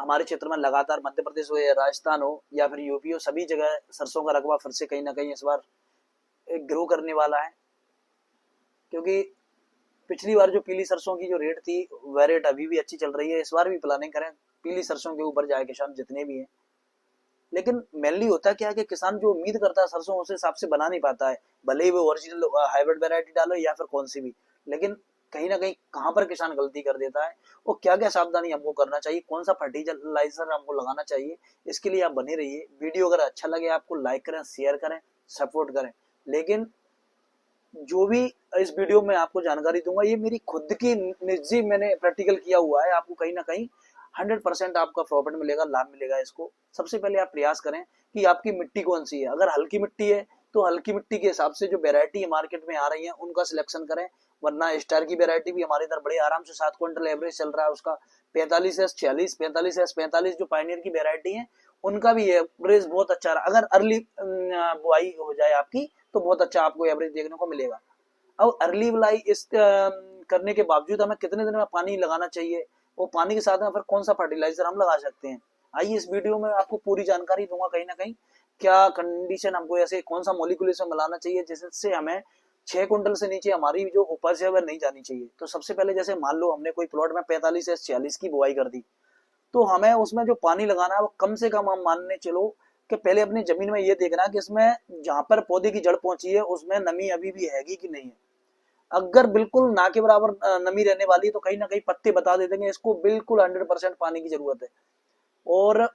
हमारे क्षेत्र में लगातार मध्य प्रदेश हो या राजस्थान हो या फिर यूपी हो, सभी जगह सरसों का रकबा फिर से कहीं ना कहीं इस बार ग्रो करने वाला है। क्योंकि पिछली बार जो पीली सरसों की जो रेट थी वह रेट अभी भी अच्छी चल रही है। इस बार भी प्लानिंग करें पीली सरसों के ऊपर जाए किसान जितने भी हैं। लेकिन मेनली होता क्या है कि किसान जो उम्मीद करता है सरसों उस हिसाब से बना नहीं पाता है, भले ही वो ओरिजिनल हाइब्रिड वैरायटी डालो या फिर कौन सी भी। लेकिन कहीं ना कहीं कहाँ पर किसान गलती कर देता है, वो क्या क्या सावधानी हमको करना चाहिए, कौन सा फर्टिलाइजर हमको लगाना चाहिए, इसके लिए आप बने रहिए। वीडियो अगर अच्छा लगे आपको लाइक करें, शेयर करें, सपोर्ट करें। लेकिन जो भी इस वीडियो में आपको जानकारी दूंगा ये मेरी खुद की निजी मैंने प्रैक्टिकल किया हुआ है। आपको कहीं ना कहीं 100% आपका प्रॉफिट मिलेगा, लाभ मिलेगा। इसको सबसे पहले आप प्रयास करें कि आपकी मिट्टी कौन सी है। अगर हल्की मिट्टी है तो हल्की मिट्टी के हिसाब से जो वेरायटी मार्केट में आ रही है उनका सिलेक्शन करें। वरना स्टार की वेरायटी भी हमारे इधर बड़े आराम से 7 क्विंटल एवरेज चल रहा है उसका। 45S46, 45S45 जो पायनियर की वेरायटी है उनका भी एवरेज बहुत अच्छा रहा। अगर अर्ली बुआई हो जाए आपकी तो बहुत अच्छा आपको एवरेज देखने को मिलेगा। अब अर्ली बुआई इस करने के बावजूद हमें कितने दिन में पानी लगाना चाहिए, वो पानी के साथ में फिर कौन सा फर्टिलाइजर हम लगा सकते हैं, आइए इस वीडियो में आपको पूरी जानकारी दूंगा। कहीं ना कहीं क्या कंडीशन हमको ऐसे कौन सा मॉलिक्यूल इसमें मिलाना चाहिए जिससे हमें 6 क्विंटल से नीचे हमारी जो उपज है वह नहीं जानी चाहिए। तो सबसे पहले जैसे मान लो हमने कोई प्लॉट में 45 या 46 की बुआई कर दी, तो हमें उसमें जो पानी लगाना है वो कम से कम हम मानने चलो कि पहले अपनी जमीन में ये देखना है कि इसमें जहां पर पौधे की जड़ पहुंची है उसमें नमी अभी भी हैगी कि नहीं है। अगर बिल्कुल ना के बराबर नमी रहने वाली है तो कहीं ना कहीं पत्ते बता देते हैं इसको बिल्कुल 100% पानी की जरूरत है। और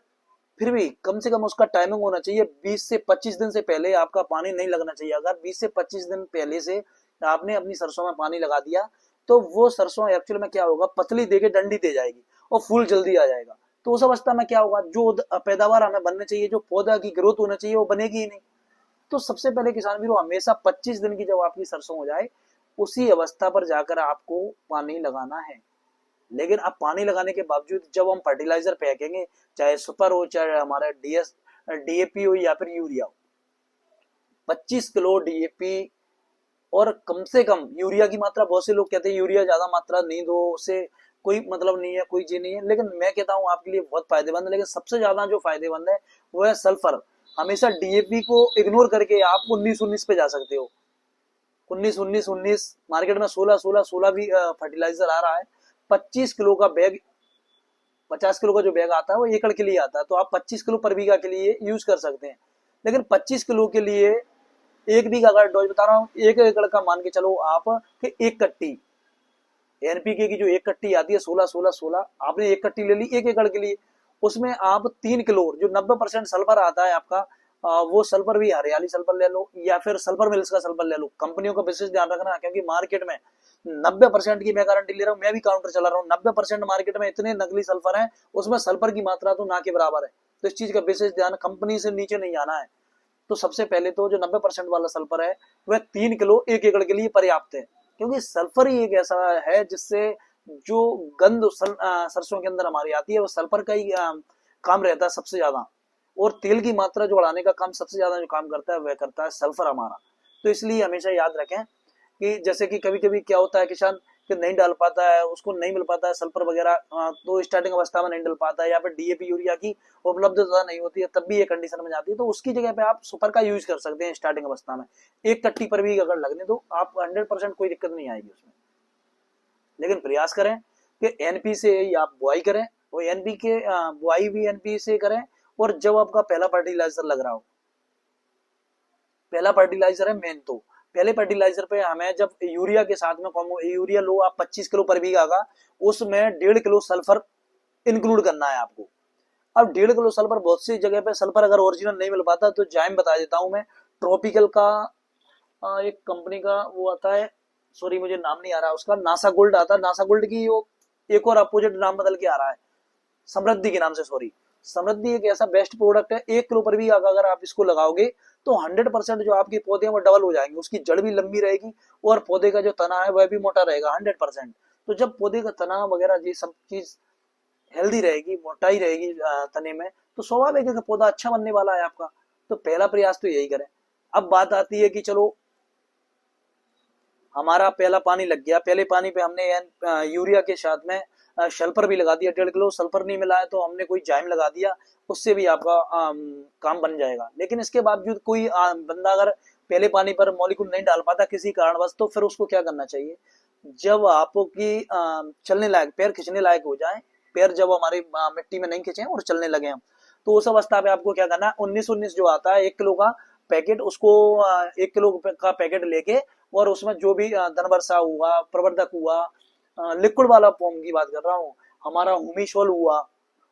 फिर भी कम से कम उसका टाइमिंग होना चाहिए 20 से 25 दिन से पहले आपका पानी नहीं लगना चाहिए। अगर 20 से 25 दिन पहले से आपने अपनी सरसों में पानी लगा दिया तो वो सरसों एक्चुअल में क्या होगा, पतली देके डंडी दे जाएगी और फूल जल्दी आ जाएगा। तो उस अवस्था में क्या होगा, जो पैदावार हमें बननी चाहिए, जो पौधा की ग्रोथ होना चाहिए वो बनेगी ही नहीं। तो सबसे पहले किसान भी हमेशा 25 दिन की जब आपकी सरसों हो जाए उसी अवस्था पर जाकर आपको पानी लगाना है। लेकिन अब पानी लगाने के बावजूद जब हम फर्टिलाइजर फेंकेंगे, चाहे सुपर हो चाहे हमारा डीएपी हो या फिर यूरिया हो, 25 किलो डीएपी और कम से कम यूरिया की मात्रा, बहुत से लोग कहते हैं यूरिया ज्यादा मात्रा नहीं दो उससे कोई मतलब नहीं है, कोई चीज नहीं है, लेकिन मैं कहता हूँ आपके लिए बहुत फायदेमंद है। लेकिन सबसे ज्यादा जो फायदेमंद है वो है सल्फर। हमेशा डीएपी को इग्नोर करके आप 19-19 पे जा सकते हो। 19-19-19 मार्केट में 16-16-16 भी फर्टिलाइजर आ रहा है। 25 किलो का बैग, 50 किलो का जो बैग आता है वो एकड़ के लिए आता है, तो आप 25 किलो पर बीघा के लिए यूज कर सकते हैं। लेकिन 25 किलो के लिए एक बीघा का डोज बता रहा हूँ, एक एकड़ का मान के चलो आप कि एक कट्टी एनपीके की जो एक कट्टी आती है 16-16-16, आपने एक कट्टी ले ली एक एकड़ के लिए, उसमें आप 3 किलो जो 90% सल्फर आता है आपका, वो सल्फर भी हरियाली सल्फर ले लो या फिर सल्फर मिल्स का सल्फर ले लो। कंपनियों का विशेष ध्यान रखना क्योंकि मार्केट में 90% की मैं गारंटी ले रहा हूँ, मैं भी काउंटर चला रहा हूँ, 90% मार्केट में इतने नकली सल्फर है उसमें सल्फर की मात्रा तो ना के बराबर है। तो इस चीज का विशेष ध्यान, कंपनी से नीचे नहीं आना है। तो सबसे पहले तो जो 90% वाला सल्फर है वह 3 किलो एक एकड़ के लिए पर्याप्त है। क्योंकि सल्फर ही एक ऐसा है जिससे जो गंध सरसों के अंदर हमारी आती है वो सल्फर का ही काम रहता है सबसे ज्यादा। और तेल की मात्रा जो बढ़ाने का काम सबसे ज्यादा जो काम करता है वह करता है सल्फर हमारा। तो इसलिए हमेशा याद रखें कि जैसे कि कभी कभी क्या होता है किसान कि नहीं डाल पाता है, उसको नहीं मिल पाता है सल्फर वगैरह, तो स्टार्टिंग अवस्था में नहीं डाल पाता है या फिर डीएपी यूरिया की उपलब्धता नहीं होती है, तब भी ये कंडीशन में जाती है। तो उसकी जगह पे आप सुपर का यूज कर सकते हैं स्टार्टिंग अवस्था में। एक कट्टी पर भी अगर लगने दो आप 100% कोई दिक्कत नहीं आएगी उसमें। लेकिन प्रयास करें कि एनपी से आप बुआई करें, वो एनपी के बुआई भी एनपी से करें। और जब आपका पहला फर्टिलाइजर लग रहा हो, पहला फर्टिलाइजर है मेन, तो पहले फर्टिलाइजर पे हमें जब यूरिया के साथ में यूरिया लो आप 25 किलो पर बीघा का, उसमें 1.5 किलो सल्फर इंक्लूड करना है आपको। अब 1.5 किलो सल्फर, बहुत सी जगह पे सल्फर अगर ओरिजिनल नहीं मिल पाता तो जाइम बता देता हूं मैं, ट्रॉपिकल का एक कंपनी का वो आता है, सॉरी मुझे नाम नहीं आ रहा उसका, नासा गोल्ड आता है, नासा गोल्ड की वो एक और अपोजिट नाम बदल के आ रहा है, समृद्धि के नाम से, सॉरी। समृद्धि एक ऐसा बेस्ट प्रोडक्ट है, 1 किलो पर भी अगर आप इसको लगाओगे तो 100% जो आपके पौधे हैं वो डबल हो जाएंगे, उसकी जड़ भी लंबी रहेगी और पौधे का जो तना है वह भी मोटा रहेगा 100%। तो जब पौधे का तना वगैरह ये सब चीज हेल्दी रहेगी, मोटाई रहेगी तने में, तो स्वाभाविक है कि पौधा अच्छा बनने वाला है आपका। तो पहला प्रयास तो यही करें। अब बात आती है कि चलो हमारा पहला पानी लग गया, पहले पानी पे हमने यूरिया के साथ में सल्फर भी लगा दिया, 1.5 किलो सल्फर नहीं मिला है तो हमने कोई जाइम लगा दिया, उससे भी आपका काम बन जाएगा। लेकिन इसके बावजूद कोई बंदा अगर पहले पानी पर मॉलिक्यूल नहीं डाल पाता किसी कारणवश, तो फिर उसको क्या करना चाहिए, जब आपकी चलने लायक, पैर खींचने लायक हो जाए, पैर जब हमारे मिट्टी में नहीं खींचे और चलने लगे हम, तो उस अवस्था पे आपको क्या करना है, 19-19 जो आता है 1 किलो का पैकेट, उसको 1 किलो का पैकेट लेके, और उसमें जो भी धनवर्षा हुआ, प्रवर्धक हुआ, लिक्विड वाला फॉर्म की बात कर रहा हूँ, हमारा हुमिशोल हुआ,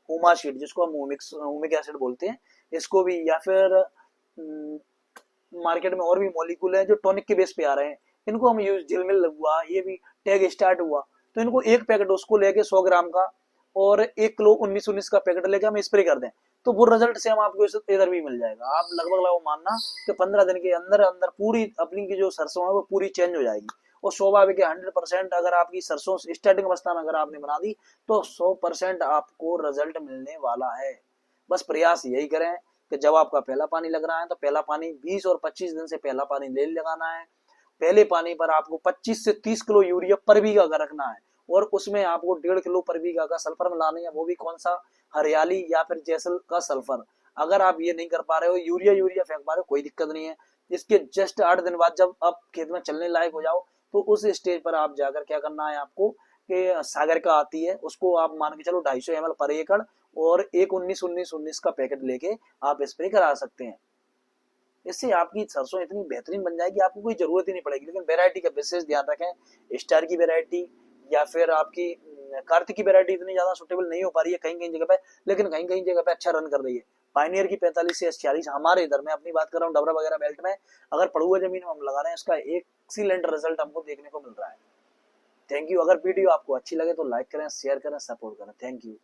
हुमाशीट जिसको हम हुमिक एसिड बोलते हैं, इसको भी, या फिर मार्केट में और भी मॉलिक्यूल है जो टॉनिक के बेस पे आ रहे हैं, इनको हम यूज, झिलमिल हुआ, ये भी टैग स्टार्ट हुआ, तो इनको एक पैकेट उसको लेके 100 ग्राम का और 1 किलो 19-19 का पैकेट लेके हम स्प्रे कर दें, तो वो रिजल्ट से हम आपको इधर भी मिल जाएगा। आप लगभग मानना कि 15 दिन के अंदर अंदर पूरी अपनी की जो सरसों है वो पूरी चेंज हो जाएगी। और स्वाभाविक 100% अगर आपकी सरसों स्टार्टिंग अवस्था में अगर आपने बना दी तो 100% आपको रिजल्ट मिलने वाला है। बस प्रयास यही करें कि जब आपका पहला पानी लग रहा है तो पहला पानी 20 और 25 दिन से पहला पानी ले लगाना है। पहले पानी पर आपको 25 से 30 किलो यूरिया पर बीघा का रखना है, और उसमें आपको 1.5 किलो पर बीघा का सल्फर मिलाना है, वो भी कौन सा, हरियाली या फिर जैसल का सल्फर। अगर आप ये नहीं कर पा रहे हो, यूरिया फेंक पा रहे हो, कोई दिक्कत नहीं है। इसके जस्ट 8 दिन बाद जब आप खेत में चलने लायक हो जाओ, तो उस स्टेज पर आप जाकर क्या करना है आपको, कि सागर का आती है उसको आप मान के चलो 250 ml पर एकड़, और एक 19-19-19 का पैकेट लेके आप स्प्रे करा सकते हैं। इससे आपकी सरसों इतनी बेहतरीन बन जाएगी, आपको कोई जरूरत ही नहीं पड़ेगी। लेकिन वेरायटी का विशेष ध्यान रखें, स्टार की वेरायटी या फिर आपकी कार्तिक की वेरायटी इतनी ज्यादा सुटेबल नहीं हो पा रही है कहीं कहीं जगह पे, लेकिन कहीं कहीं जगह पे अच्छा रन कर रही है। पाइनियर की 45 से 46 हमारे इधर में, अपनी बात कर रहा हूँ डबरा वगैरह बेल्ट में, अगर पड़ुआ जमीन में हम लगा रहे हैं, इसका एक्सीलेंट रिजल्ट हमको देखने को मिल रहा है। Thank you. अगर वीडियो आपको अच्छी लगे तो लाइक करें, शेयर करें, सपोर्ट करें। Thank you.